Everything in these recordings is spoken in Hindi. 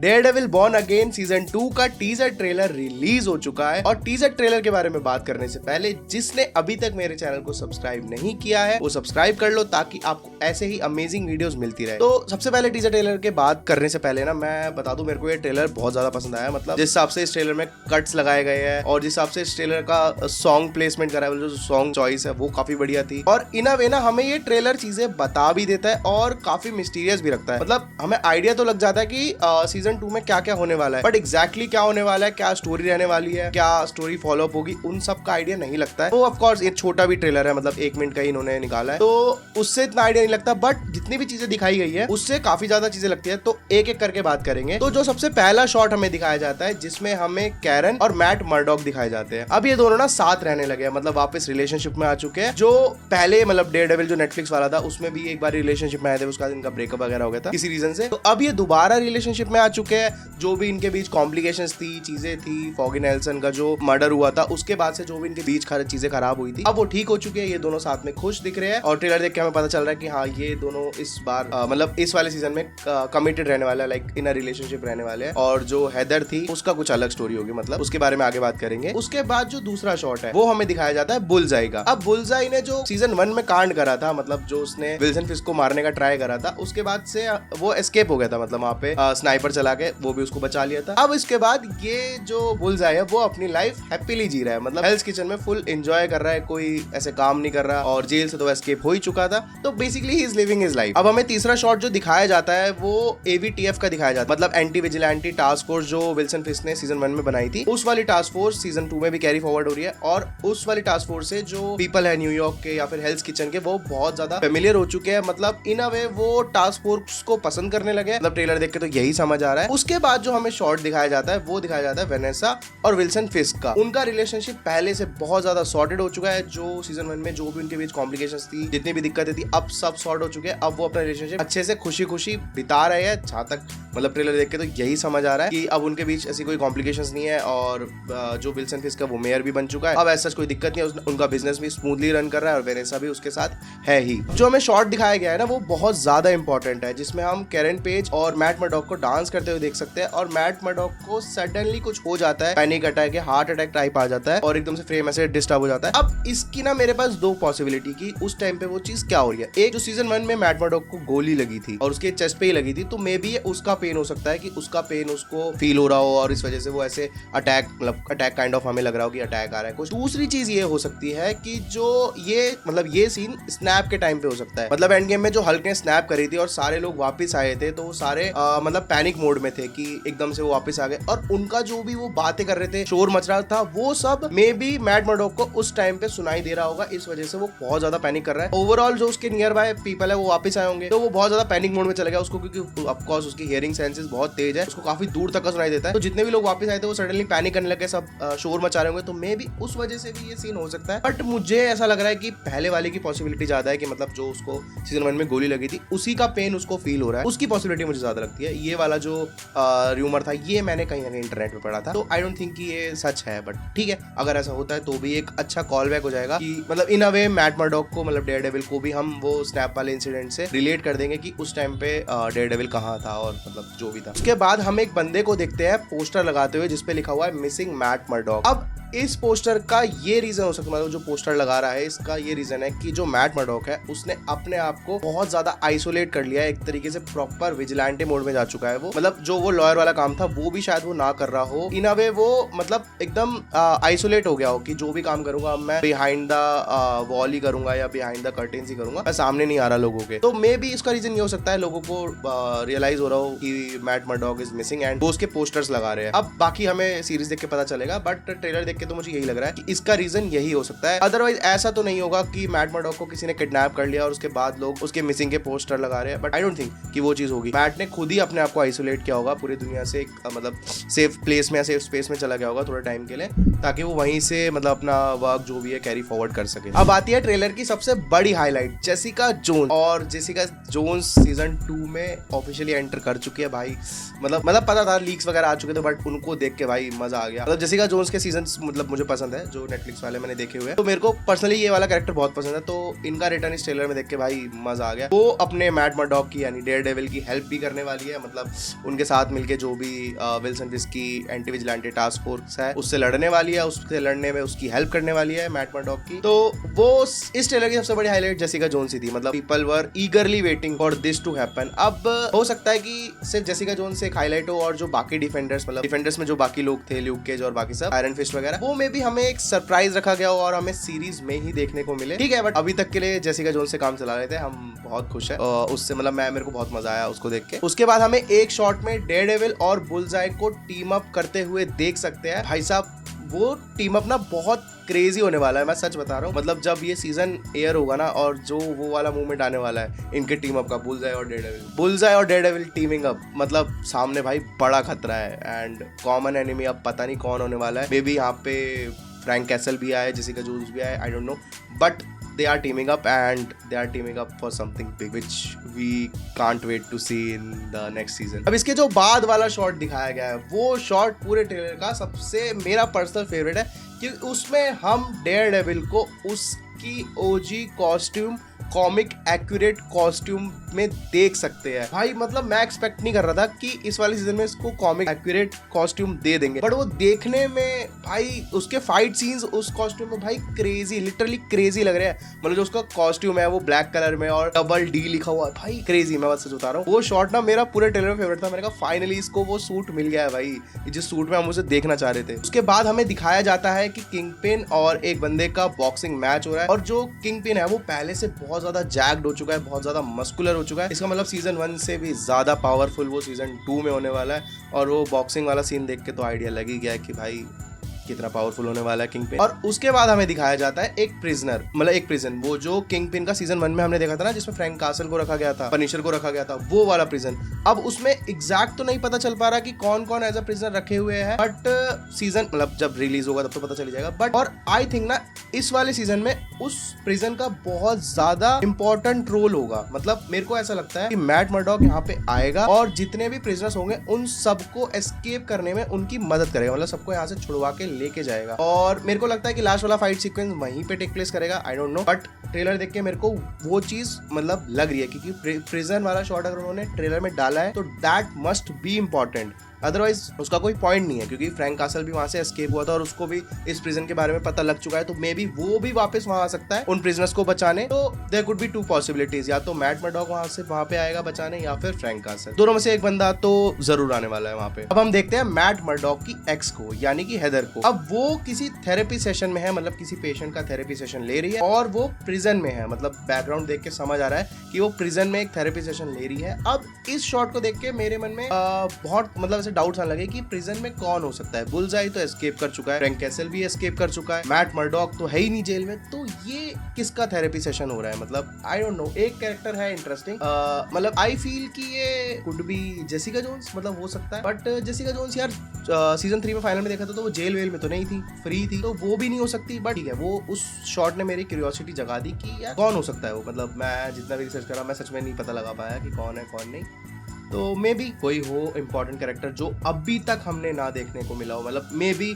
डेयरडेविल बॉर्न अगेन सीजन 2 का टीजर ट्रेलर रिलीज हो चुका है और टीजर ट्रेलर के बारे में बात करने से पहले जिसने अभी तक मेरे चैनल को सब्सक्राइब नहीं किया है वो सब्सक्राइब कर लो ताकि आपको ऐसे ही अमेजिंग वीडियोस मिलती रहे। तो सबसे पहले टीजर ट्रेलर के बात करने से पहले ना मैं बता दूं मेरे को ये ट्रेलर बहुत ज्यादा पसंद आया। मतलब जिस हिसाब से इस ट्रेलर में कट्स लगाए गए हैं और जिस हिसाब से इस ट्रेलर का सॉन्ग प्लेसमेंट करा है, जो सॉन्ग चॉइस है वो काफी बढ़िया थी और इन अ वे ना हमें ये ट्रेलर चीजें बता भी देता है और काफी मिस्टीरियस भी रखता है। मतलब हमें आइडिया तो लग जाता है कि सीजन 2 में क्या क्या होने वाला है, बट एग्जैक्टली क्या होने वाला है, क्या स्टोरी रहने वाली है, क्या स्टोरी फॉलो अप होगी, उन सब का आइडिया नहीं लगता है। तो ऑफ कोर्स ये छोटा भी ट्रेलर है, मतलब 1 मिनट का ही इन्होंने निकाला है तो उससे इतना आइडिया नहीं लगता, बट जितनी भी चीजें दिखाई गई है उससे काफी ज्यादा चीजें लगती है। तो एक एक करके बात करेंगे। तो जो सबसे पहला शॉट हमें दिखाया जाता है जिसमें हमें कैरन और मैट मर्डॉक दिखाए जाते हैं। अब ये दोनों ना साथ रहने लगे हैं, मतलब वापस रिलेशनशिप में आ चुके हैं। जो पहले मतलब डेयरडेविल जो नेटफ्लिक्स वाला था उसमें भी एक बार रिलेशनशिप में आए थे, उसका इनका ब्रेकअप वगैरह हो गया था किसी रीजन से। तो अब ये दोबारा रिलेशनशिप में आ चुके हैं। जो भी इनके बीच कॉम्प्लिकेशंस थी, चीजें थी, फॉगी नेल्सन का जो मर्डर हुआ था उसके बाद से जो भी इनके बीच चीजें खराब हुई थी अब वो ठीक हो चुकी है। ये दोनों साथ में खुश दिख रहे हैं और ट्रेलर देख के हमें पता चल रहा है कि हाँ ये दोनों इस बार मतलब इस वाले सीजन में कमिटेड रहने वाला है, लाइक इन अ रिलेशनशिप रहने वाले हैं। और जो हैदर थी उसका कुछ अलग स्टोरी होगी, मतलब उसके बारे में आगे बात करेंगे। उसके बाद जो दूसरा शॉट है वो हमें दिखाया जाता है बुलजाई का। अब बुलजाई ने जो सीजन 1 में कांड करा था, मतलब जो उसने विल्सन फिस्क को मारने का ट्राई करा था, उसके बाद से वो एस्केप हो गया था, मतलब वहां पे स्नाइपर चला के वो भी उसको बचा लिया था। अब इसके बाद ये जो बुलजाई है वो अपनी लाइफ हैप्पीली जी रहा है, मतलब हेल्स किचन में फुल एंजॉय कर रहा है, कोई ऐसे काम नहीं कर रहा और जेल से तो एस्केप हो ही चुका था। तो basically he is living his life. अब हमें तीसरा शॉट जो दिखाया जाता है वो AVTF का दिखाया जाता है, मतलब एंटी विजिलेंटी टास्क फोर्स जो विल्सन फिस्क ने सीजन 1 में बनाई थी, उस वाली टास्क फोर्स सीजन 2 में भी कैरी फॉरवर्ड हो रही है। और उस वाली टास्क फोर्स से जो पीपल है न्यूयॉर्क के या फिर हेल्स किचन के वो बहुत ज्यादा फेमिलियर हो चुके हैं, मतलब इन अ वे वो टास्क फोर्स को पसंद करने लगे। मतलब ट्रेलर देख के तो यही समझ आ रहा है। उसके बाद जो हमें शॉट दिखाया जाता है वो दिखाया जाता है वेनेसा और विल्सन फिस्क का। उनका रिलेशनशिप पहले से बहुत ज्यादा सॉर्टेड हो चुका है। जो सीजन 1 में जो भी उनके बीच कॉम्प्लिकेशंस थी, जितनी भी दिक्कतें थी, अब सब सॉर्ट हो चुके हैं। अब वो अपना रिलेशनशिप अच्छे से खुशी खुशी बिता रहे हैं, जहां तक मतलब ट्रेलर देख के तो यही समझ आ रहा है कि अब उनके बीच ऐसी कोई कॉम्प्लिकेशंस नहीं है। और जो विल्सन फिस्क का वो मेयर भी बन चुका है, अब ऐसा कोई दिक्कत नहीं है, उनका बिजनेस भी स्मूथली रन कर रहा है और वेनेसा भी उसके साथ है ही। जो हमें शॉट दिखाया गया है ना वो बहुत ज्यादा इंपॉर्टेंट है, जिसमें हम कैरन पेज और मैट मर्डॉक को डांस करते हुए देख सकते हैं। और मैट मर्डॉक को सडनली कुछ हो जाता है, पैनिक अटैक या हार्ट अटैक टाइप आ जाता है और एकदम से फ्रेम ऐसे डिस्टर्ब हो जाता है। अब इसकी ना मेरे पास दो पॉसिबिलिटी की उस टाइम पे वो चीज क्या हो रही है। एक, जो सीजन 1 में मैट मर्डॉक को गोली लगी थी और उसके चेस्ट पे ही लगी थी, तो मे बी उसका पेन हो सकता है कि उसका पेन उसको फील हो रहा हो और इस वजह से वो ऐसे अटैक, मतलब अटैक काइंड ऑफ हमें लग रहा हो कि अटैक आ रहा है कुछ। दूसरी चीज ये हो सकती है कि जो ये मतलब ये सीन स्नैप के टाइम पे हो सकता है, मतलब एंड गेम में जो हल्क ने स्नैप करी थी और सारे लोग वापस आए थे, तो वो सारे मतलब पैनिक मोड में थे कि एकदम से वो वापस आ गए और उनका जो भी वो बातें कर रहे थे, शोर मच रहा था, वो सब मे बी मैट मर्डॉक को उस टाइम पे सुनाई दे रहा होगा, इस वजह से वो बहुत ज्यादा पैनिक कर रहा है। ओवरऑल जो उसके नियर बाय पीपल है वो वापस आए होंगे, तो वो बहुत ज्यादा पैनिक मोड में चला गया उसको, क्योंकि ऑफ कोर्स उसकी हियरिंग सेंसेस बहुत तेज है, उसको काफी दूर तक सुनाई देता है। तो जितने भी लोग वापस आए थे वो सडनली पैनिक करने लगे, सब शोर मचा रहे होंगे, तो मे बी उस वजह से भी ये सीन हो सकता है। बट मुझे ऐसा लग रहा है कि पहले वाले की पॉसिबिलिटी ज्यादा है कि मतलब जो उसको सीजन 1 में गोली लगी थी उसी का पेन उसको फील हो रहा है, उसकी पॉसिबिलिटी मुझे ज्यादा लगती है। ये वाला जो रूमर था ये मैंने कहीं ना कहीं इंटरनेट पे पढ़ा था, तो आई डोंट थिंक कि ये सच है, बट ठीक है, अगर ऐसा होता है तो भी एक अच्छा कॉल बैक हो जाएगा कि मतलब इन अ वे मैट मर्डॉक को, मतलब डेयरडेविल को भी हम वो स्नैप वाले इंसिडेंट से रिलेट कर देंगे कि उस टाइम पे डेयरडेविल कहाँ था और मतलब जो भी था। उसके बाद हम एक बंदे को देखते हैं पोस्टर लगाते हुए जिसपे लिखा हुआ है मिसिंग मैट मर्डॉक। अब इस पोस्टर का ये रीजन हो सकता है, मतलब जो पोस्टर लगा रहा है इसका ये रीजन है कि जो मैट मर्डॉक है उसने अपने आप को बहुत ज्यादा आइसोलेट कर लिया है, एक तरीके से प्रॉपर विजिलेंटे मोड में जा चुका है वो। मतलब जो वो लॉयर वाला काम था वो भी शायद वो ना कर रहा हो, इन अ वे वो मतलब एकदम आइसोलेट हो गया हो कि जो भी काम करूंगा मैं बिहाइंड द वॉल ही करूंगा या बिहाइंड द कर्टेन्स ही करूंगा, मैं सामने नहीं आ रहा लोगों के। तो मे बी इसका रीजन ये हो सकता है लोगों को रियलाइज हो रहा हो कि Matt Murdock is missing and वो उसके पोस्टर्स लगा रहे हैं। अब बाकी हमें सीरीज देख के पता चलेगा, बट ट्रेलर देख के तो मुझे यही लग रहा है कि इसका रीजन यही हो सकता है। अदरवाइज ऐसा तो नहीं होगा कि मैट मर्डॉक को किसी ने किडनैप कर लिया और उसके बाद लोग उसके मिसिंग के पोस्टर लगा रहे हैं, बट आई डोंट थिंक कि वो चीज होगी। मैट ने खुद ही अपने आप को आइसोलेट किया होगा पूरी दुनिया से, मतलब सेफ प्लेस में, सेफ स्पेस में चला गया होगा थोड़े टाइम के लिए, ताकि वो वहीं से मतलब अपना वर्क जो भी है कैरी फॉरवर्ड कर सके। अब आती है ट्रेलर की सबसे बड़ी हाईलाइट, जेसिका जोन्स। और जेसिका जोन्स सीजन 2 में ऑफिशियली एंटर कर चुकी है भाई। मतलब पता था, लीक्स वगैरह आ चुके थे, बट उनको देख के भाई मजा आ गया। मतलब जेसिका जोन्स के सीजन मतलब मुझे पसंद है, जो नेटफ्लिक्स वाले मैंने देखे हुए, तो मेरे को पर्सनली ये वाला कैरेक्टर बहुत पसंद है, तो इनका रिटर्न इस ट्रेलर में देख के भाई मजा आ गया। वो अपने मैट मर्डॉक की यानी डेयरडेविल की हेल्प भी करने वाली है, मतलब उनके साथ मिलके जो भी विल्सन फिस्की एंटी विजिलेंटे टास्क फोर्स है उससे लड़ने वाली है, उससे लड़ने में उसकी हेल्प करने वाली है मैट मर्डॉक की। तो वो इस ट्रेलर की सबसे बड़ी हाईलाइट जेसिका जोन्स ही थी, मतलब people were eagerly waiting for this to happen. अब हो सकता है कि सिर्फ जेसिका जोन्स से एक हाईलाइट हो और जो बाकी डिफेंडर्स, मतलब डिफेंडर्स में जो बाकी लोग थे, ल्यूक केज और बाकी सब, आयरन फिस्ट वगैरह, वो में भी हमें एक सरप्राइज रखा गया हो और हमें सीरीज में ही देखने को मिले। ठीक है, बट अभी तक के लिए जेसिका जोन्स से काम चला रहे थे, हम बहुत खुश है उससे, मतलब मेरे को बहुत मजा आया उसको देख के। उसके बाद हमें एक शॉट में डेयरडेविल और बुलजाई को टीम अप करते हुए देख सकते हैं। भाई साहब वो टीम अप ना बहुत क्रेजी होने वाला है, मैं सच बता रहा हूँ। मतलब जब ये सीजन एयर होगा ना और जो वो वाला मूवमेंट आने वाला है इनके टीम अप का, बुलजाई और डेयरडेविल टीमिंग अप, मतलब सामने भाई बड़ा खतरा है। एंड कॉमन एनिमी अब पता नहीं कौन होने वाला है, मे बी यहाँ पे फ्रैंक कैसल भी आए, जेसिका जोन्स भी आए, I don't know, but they are teaming up and they are teaming up for something big which we can't wait to see in the next season. अब इसके जो बाद वाला शॉट दिखाया गया है वो शॉट पूरे ट्रेलर का सबसे मेरा पर्सनल फेवरेट है, क्योंकि उसमें हम डेयरडेविल को उसकी ओजी कॉस्ट्यूम, कॉमिक एक्यूरेट कॉस्ट्यूम में देख सकते हैं। भाई मतलब मैं एक्सपेक्ट नहीं कर रहा था कि इस वाले सीजन में इसको कॉमिक एक्यूरेट कॉस्ट्यूम दे देंगे, बट वो देखने में भाई उसके फाइट सीन्स उस कॉस्ट्यूम में भाई क्रेजी, लिटरली क्रेजी लग रहे हैं। मतलब जो उसका कॉस्ट्यूम है वो ब्लैक कलर में और डबल डी लिखा हुआ है, भाई क्रेजी, मैं बस सच बता रहा हूँ। वो शॉट ना मेरा पूरे ट्रेलर में फेवरेट था। मैंने कहा फाइनली इसको वो सूट मिल गया है भाई, जिस सूट में हम उसे देखना चाह रहे थे। उसके बाद हमें दिखाया जाता है कि किंगपिन और एक बंदे का बॉक्सिंग मैच हो रहा है, और जो किंगपिन है वो पहले से बहुत ज्यादा जैक्ड हो चुका है, बहुत ज्यादा मस्कुलर हो चुका है। इसका मतलब सीजन 1 से भी ज्यादा पावरफुल वो सीजन 2 में होने वाला है। और वो बॉक्सिंग वाला सीन देख के तो आइडिया लग ही गया है कि भाई कितना पावरफुल होने वाला है किंगपिन। और उसके बाद हमें दिखाया जाता है एक प्रिजनर, मतलब एक प्रिजन, वो जो किंगपिन का सीजन 1 में हमने देखा था ना, जिसमें फ्रैंक कासल को रखा गया था, पनिशर को रखा गया था, वो वाला प्रिजन। अब उसमें एग्जैक्ट तो नहीं पता चल पा रहा कि कौन कौन एज अ प्रिजनर रखे हुए हैं, बट सीजन मतलब जब रिलीज होगा तब तो पता चल जाएगा। बट और आई थिंक ना इस वाले सीजन में उस प्रिजन का बहुत ज्यादा इंपॉर्टेंट रोल होगा। मतलब मेरे को ऐसा लगता है कि मैट मर्डॉक यहाँ पे आएगा और जितने भी प्रिजनर्स होंगे उन सबको एस्केप करने में उनकी मदद करेगा, मतलब सबको यहाँ से छुड़वा के लेके जाएगा। और मेरे को लगता है कि लास्ट वाला फाइट सीक्वेंस वहीं पे टेक प्लेस करेगा, I don't know, but trailer देख के मेरे को वो चीज मतलब लग रही है, क्योंकि प्रिजन वाला शॉट अगर उन्होंने ट्रेलर में डाला है तो that must be important, otherwise उसका कोई पॉइंट नहीं है। क्योंकि फ्रैंक कासल भी वहां से एस्केप हुआ था और उसको भी इस प्रिजन के बारे में पता लग चुका है, तो मे बी वो भी वापस वहां आ सकता है उन प्रिजनर्स को बचाने। तो देयर कुड बी 2 पॉसिबिलिटीज, या तो मैट मर्डॉक वहां पे आएगा बचाने, या फिर फ्रैंक कासल, दोनों में से एक बंदा तो जरूर आने वाला है वहां पे। अब हम देखते हैं मैट मर्डॉक की एक्स को, यानी कि हेदर को। अब वो किसी थेरेपी सेशन में है, मतलब किसी पेशेंट का थेरेपी सेशन ले रही है और वो प्रिजन में है, मतलब बैकग्राउंड देख के समझ आ रहा है कि वो प्रिजन में एक थेरेपी सेशन ले रही है। अब इस शॉट को देख के मेरे मन में बहुत मतलब ऐसे डाउट्स आने लगे कि प्रिजन में कौन हो सकता है। बुलजाई तो एस्केप कर चुका है, फ्रैंक कैसल भी एस्केप कर चुका है, मैट मर्डॉक तो है ही नहीं जेल में, तो ये किसका थेरेपी सेशन हो रहा है? मतलब आई डोंट नो। एक कैरेक्टर है इंटरेस्टिंग, मतलब आई फील कि ये कुड बी जेसिका जोन्स, मतलब हो सकता है, बट जेसिका जोन्स यार सीजन 3 में फाइनल में देखा था तो वो जेल वेल में तो नहीं थी, फ्री थी, तो वो भी नहीं हो सकती। बट ठीक है, वो उस शॉट ने मेरी क्यूरियोसिटी जगा दी कि यार कौन हो सकता है वो। मतलब मैं जितना भी रिसर्च करा मैं सच में नहीं पता लगा पाया कि कौन है कौन नहीं। तो मे बी कोई हो इम्पोर्टेंट कैरेक्टर जो अभी तक हमने ना देखने को मिला हो, मतलब may be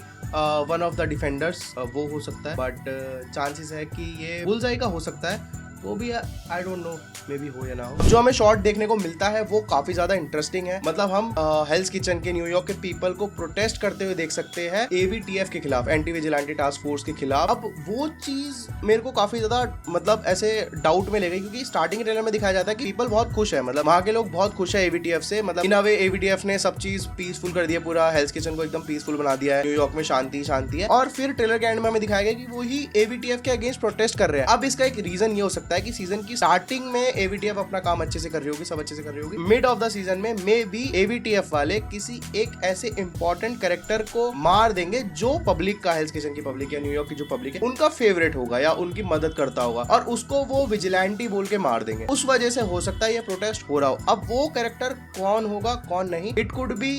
one of the defenders वो हो सकता है, बट चांसेस है कि ये बुलजाई का हो सकता है, वो भी I don't know, may be हो या ना हो। जो हमें शॉट देखने को मिलता है वो काफी ज्यादा इंटरेस्टिंग है। मतलब हम हेल्स किचन के, न्यूयॉर्क के पीपल को प्रोटेस्ट करते हुए देख सकते हैं एवीटीएफ के खिलाफ, एंटी विजिलेंटे टास्क फोर्स के खिलाफ। अब वो चीज मेरे को काफी ज्यादा मतलब ऐसे डाउट में ले गई, क्योंकि स्टार्टिंग ट्रेलर में दिखाया जाता है कि पीपल बहुत खुश है, मतलब वहाँ के लोग बहुत खुश है एवीटीएफ से, मतलब इन अ वे एवीटीएफ ने सब चीज पीसफुल कर दिया, पूरा हेल्स किचन को एकदम पीसफुल बना दिया है, न्यूयॉर्क में शांति शांति है। और फिर ट्रेलर के एंड में हमें दिखाया गया कि वही एवीटीएफ के अगेंस्ट प्रोटेस्ट कर रहे हैं। अब इसका एक रीजन ये हो सकता है कि सीजन की स्टार्टिंग में एवीटीएफ अपना काम अच्छे से कर रही होगी, सब अच्छे से कर रही होगी, मिड ऑफ द सीजन में मे बी एवीटीएफ वाले किसी एक ऐसे इंपॉर्टेंट कैरेक्टर को मार देंगे जो पब्लिक का, हेल्स किचन की पब्लिक या न्यूयॉर्क की जो पब्लिक है उनका फेवरेट होगा या उनकी मदद करता होगा, और उसको वो विजिलेंटी बोल के मार देंगे। उस वजह से हो सकता है ये प्रोटेस्ट हो रहा हो। अब वो कैरेक्टर कौन होगा कौन नहीं, इट कुड बी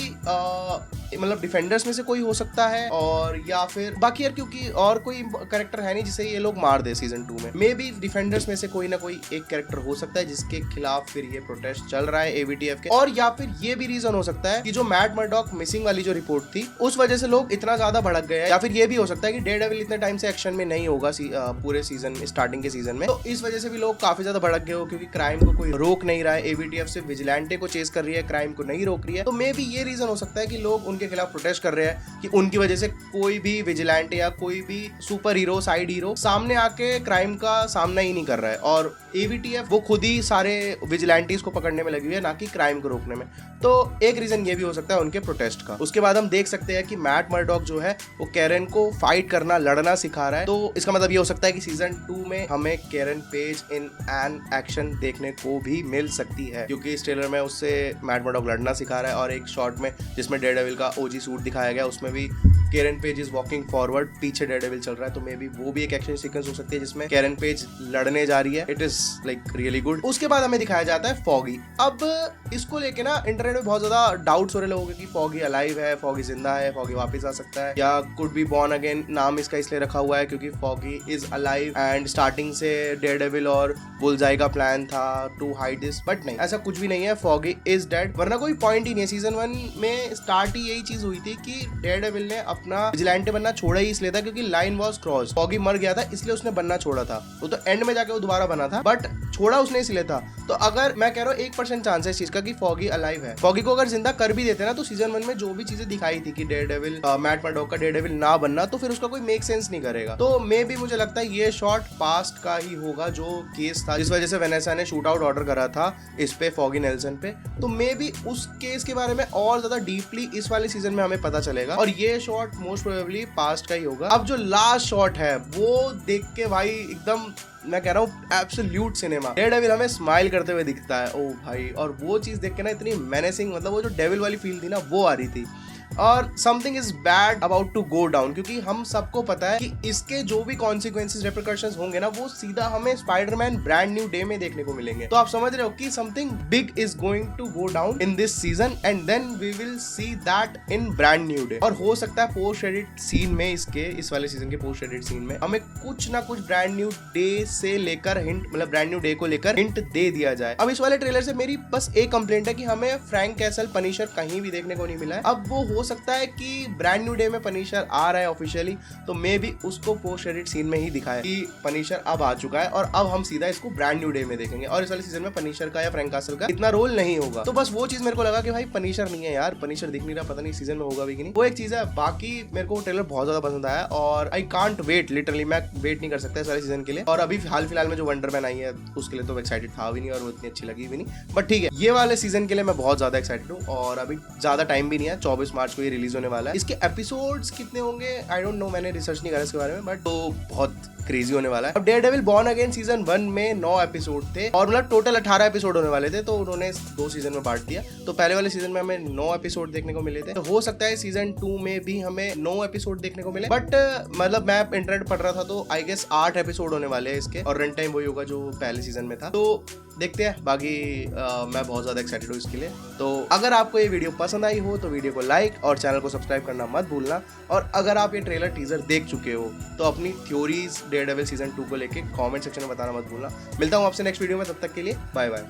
मतलब डिफेंडर्स में से कोई हो सकता है, और या फिर बाकी यार क्योंकि और कोई कैरेक्टर है नहीं जिसे ये लोग मार दे सीजन 2 में। मे बी डिफेंडर्स में से कोई ना कोई एक कैरेक्टर हो सकता है जिसके खिलाफ फिर ये प्रोटेस्ट चल रहा है एवीटीएफ के। और या फिर ये भी रीजन हो सकता है कि जो मैट मर्डॉक मिसिंग वाली जो रिपोर्ट थी उस वजह से लोग इतना ज्यादा भड़क गए हैं, या फिर ये भी हो सकता है कि डेयरडेविल इतने टाइम से एक्शन में नहीं होगा पूरे सीजन स्टार्टिंग के सीजन में, तो इस वजह से भी लोग काफी ज्यादा भड़क गए हो, क्योंकि क्राइम को कोई रोक नहीं रहा है। एवीटीएफ सिर्फ विजिलेंटे को चेस कर रही है, क्राइम को नहीं रोक रही है। तो मे बी ये रीजन हो सकता है कि लोग उनके खिलाफ प्रोटेस्ट कर रहे हैं कि उनकी वजह से कोई भी विजिलेंटे या कोई भी सुपर हीरो साइड हीरो सामने आके क्राइम का सामना ही नहीं कर रहा है, और एवीटीएफ वो खुद ही सारे विजिलेंटीज को पकड़ने में लगी हुई है, ना कि क्राइम को रोकने में। तो एक रीजन ये भी हो सकता है उनके प्रोटेस्ट का। उसके बाद हम देख सकते हैं कि मैट मर्डॉक जो है वो कैरन को फाइट करना, लड़ना सिखा रहा है। तो इसका मतलब ये हो सकता है कि सीजन 2 में हमें Karen Page in an action देखने को भी मिल सकती है, क्योंकि इस ट्रेलर में उससे मैट मर्डॉक लड़ना सिखा रहा है, और एक शॉट में जिसमें डेयरडेविल का ओजी सूट दिखाया गया उसमें भी Karen Page is walking forward, पीछे डेयरडेविल चल रहा है। तो मे बी वो भी एक एक्शन सीक्वेंस हो सकती है जिसमें कैरन पेज लड़ने जा रही है। It is like really good. उसके बाद हमें दिखाया जाता है फॉगी। अब इसको लेके ना इंटरनेट में बहुत ज्यादा डाउट्स हो रहे लोगों के कि फॉगी अलाइव है, फॉगी जिंदा है, फॉगी वापस आ सकता है, या कुड बी बॉर्न अगेन। नाम इसका इसलिए रखा हुआ है क्योंकि foggy is alive and starting से डेयरडेविल और बुलजाई का प्लान था टू हाइड दिस, बट नहीं, ऐसा कुछ भी नहीं है। फॉगी इज डेड, वरना कोई पॉइंट ही नहीं है। सीजन 1 में स्टार्ट ही यही चीज हुई थी कि डेयरडेविल ने अपना विजिलेंटे बनना छोड़ा ही इसलिए था क्योंकि लाइन वॉज क्रॉस। फॉगी मर गया था इसलिए उसने बनना छोड़ा था। वो तो एंड में जाके वो दोबारा बना था, बट छोड़ा उसने इसलिए था। तो अगर मैं कह रहा हूँ 1% चांस है इस चीज का कि फॉगी अलाइव है। फॉगी को अगर जिंदा कर भी देते ना तो सीजन 1 में जो भी चीजें दिखाई थी कि डेयरडेविल मैट मर्डॉक का डेयरडेविल ना बनना, तो फिर उसका कोई मेक सेंस नहीं करेगा। तो मे भी मुझे लगता है ये शॉट पास्ट का ही होगा जो केस था जिस वजह से वेनेसा ने शूट आउट ऑर्डर करा था इस पे फॉगी नेल्सन पे। तो मे भी उस केस के बारे में और ज्यादा डीपली इस वाले सीजन में हमें पता चलेगा, और ये शॉट मोस्ट प्रोबेबली पास्ट का ही होगा। अब जो लास्ट शॉट है वो देख के भाई एकदम मैं कह रहा हूँ एब्सोल्यूट सिनेमा। डेयरडेविल हमें स्माइल करते हुए दिखता है, ओ भाई, और वो चीज देख के ना इतनी मेनेसिंग, मतलब वो जो डेविल वाली फील थी ना वो आ रही थी। और something is bad about to go down, क्योंकि हम सबको पता है कि इसके जो भी कॉन्सिक्वेंसेस रेपरकशंस होंगे ना वो सीधा हमें स्पाइडरमैन ब्रांड न्यू डे में देखने को मिलेंगे। तो आप समझ रहे हो कि something big is going to go down in this season, and then we will see that in brand new day. और हो सकता है पोस्ट क्रेडिट सीन में, इस वाले सीजन के पोस्ट क्रेडिट सीन में हमें कुछ ना कुछ ब्रांड न्यू डे से लेकर हिंट, मतलब ब्रांड न्यू डे को लेकर हिंट दे दिया जाए। अब इस वाले ट्रेलर से मेरी बस एक कंप्लेंट है कि हमें फ्रैंक कैसल पनिशर कहीं भी देखने को नहीं मिला है। अब वो हो सकता है कि ब्रांड न्यू डे में पनिशर आ रहा है ऑफिशियली, तो मे भी उसको पोस्ट क्रेडिट सीन में ही दिखाया कि पनिशर अब आ चुका है, और अब हम सीधा इसको ब्रांड न्यू डे में देखेंगे। और इस वाले सीजन में पनिशर का या फ्रैंक कैसल का इतना रोल नहीं होगा। तो बस वो चीज मेरे को लगा कि भाई पनिशर नहीं है यार, पनिशर दिख नहीं रहा, पता नहीं सीजन में होगा भी कि नहीं। वो एक चीज है। बाकी मेरे को ट्रेलर बहुत ज्यादा पसंद आया, और आई कांट वेट, लिटरली मैं वेट नहीं कर सकता इस वाले सीजन के लिए। और अभी हाल फिलहाल में जो वंडर मैन आई है उसके लिए तो एक्साइटेड था भी नहीं, और वो इतनी अच्छी लगी भी नहीं, बट ठीक है, ये वाले सीजन के लिए मैं बहुत ज्यादा एक्साइटेड हूँ। और अभी ज्यादा टाइम भी नहीं है, 24 मार्च को ये रिलीज होने वाला है। इसके एपिसोड्स कितने होंगे आई डोंट नो, मैंने रिसर्च नहीं करा इसके बारे में, बट तो बहुत क्रेजी होने वाला है। अब डेयरडेविल बॉर्न अगेन सीजन 1 में 9 एपिसोड थे, और मतलब टोटल 18 एपिसोड होने वाले थे, तो उन्होंने 2 सीजन में बांट दिया। तो पहले वाले सीजन में हमें 9 एपिसोड देखने को मिले थे, तो हो सकता है सीजन 2 में भी हमें 9 एपिसोड देखने को मिले। बट मतलब मैं इंटरनेट पढ़ रहा था तो आई गेस 8 एपिसोड होने वाले हैं इसके, और रन टाइम वही होगा जो पहले सीजन में था। तो देखते हैं। बाकी मैं बहुत ज्यादा एक्साइटेड हूँ इसके लिए। तो अगर आपको ये वीडियो पसंद आई हो तो वीडियो को लाइक और चैनल को सब्सक्राइब करना मत भूलना। और अगर आप ये ट्रेलर टीजर देख चुके हो तो अपनी थ्योरीज डेयरडेविल सीजन 2 को लेके कमेंट सेक्शन में बताना मत भूलना। मिलता हूँ आपसे नेक्स्ट वीडियो में, तब तक के लिए बाय बाय।